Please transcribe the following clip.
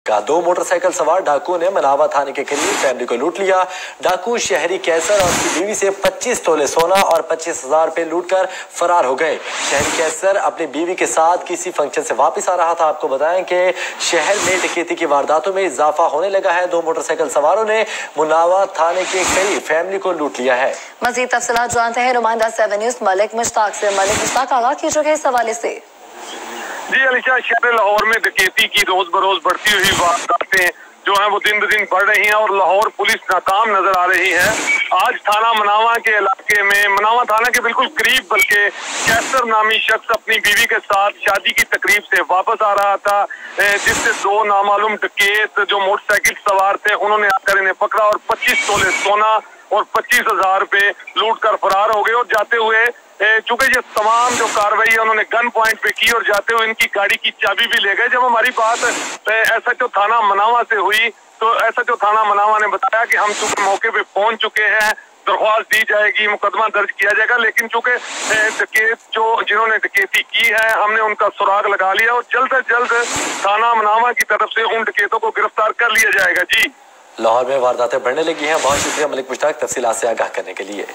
दो मोटरसाइकिल सवार डाकुओं ने मनावा थाने के करीब फैमिली को लूट लिया। डाकू शहरी कैसर और उसकी बीवी से 25 तोले सोना और 25,000 रुपए लूटकर फरार हो गए। शहरी कैसर अपनी बीवी के साथ किसी फंक्शन से वापस आ रहा था। आपको बताएं कि शहर में डकैती की वारदातों में इजाफा होने लगा है। दो मोटरसाइकिल सवारों ने मुनावा थाने के करीब फैमिली को लूट लिया है। मजीद तफसीलात जानते हैं नुमाइंदा 7 न्यूज़ मलिक मुश्ताक से। मलिक मुश्ताक, आगाह कीजिएगा इस हवाले से। जी अलीशा, शहर लाहौर में डकैती की रोज बरोज बढ़ती हुई वारदातें जो है वो दिन ब दिन बढ़ रही हैं और लाहौर पुलिस नाकाम नजर आ रही है। आज थाना मनावा के इलाके में, मनावा थाना के बिल्कुल करीब, बल्कि कैसर नामी शख्स अपनी बीवी के साथ शादी की तकरीब से वापस आ रहा था, जिससे दो नामालूम डकैत जो मोटरसाइकिल सवार थे उन्होंने आकर इन्हें पकड़ा और 25 तोले सोना और 25,000 रुपए लूट कर फरार हो गए। और जाते हुए चूंकि ये तमाम जो कार्रवाई है उन्होंने गन पॉइंट पे की और जाते हुए इनकी गाड़ी की चाबी भी ले गए। जब हमारी बात SHO थाना मनावा से हुई तो SHO थाना मनावा ने बताया कि हम चूंकि मौके पे पहुंच चुके हैं, दरख्वास्त दी जाएगी, मुकदमा दर्ज किया जाएगा, लेकिन चूंकि डकैत जिन्होंने डकैती की है हमने उनका सुराग लगा लिया और जल्द से जल्द थाना मनावा की तरफ से उन डकैतों को गिरफ्तार कर लिया जाएगा। जी, लाहौर में वारदातें बढ़ने लगी हैं। बहुत शुक्रिया मलिक मुश्ताक तफसीलात से आगाह करने के लिए।